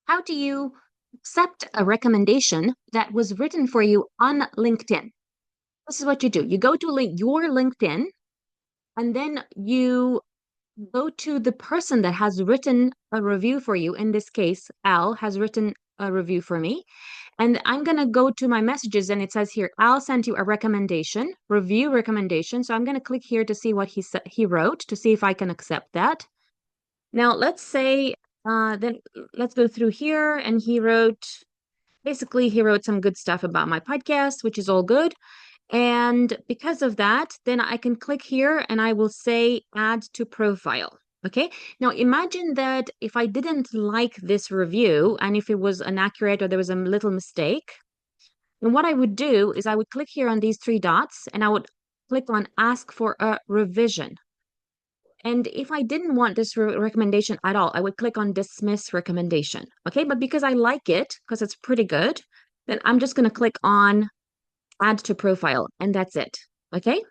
How do you accept a recommendation that was written for you on LinkedIn? This is what you do. You go to your LinkedIn, and then you go to the person that has written a review for you. In this case, Al has written a review for me. And I'm going to go to my messages, and it says here, Al sent you a recommendation, review recommendation. So I'm going to click here to see what he wrote, to see if I can accept that. Now, let's say, then let's go through here. And basically, he wrote some good stuff about my podcast, which is all good. And because of that, then I can click here and I will say add to profile. Okay. Now imagine that if I didn't like this review and if it was inaccurate or there was a little mistake, then what I would do is I would click here on these three dots and I would click on ask for a revision. And if I didn't want this recommendation at all, I would click on dismiss recommendation. Okay. But because I like it, because it's pretty good, then I'm just going to click on add to profile, and that's it. Okay.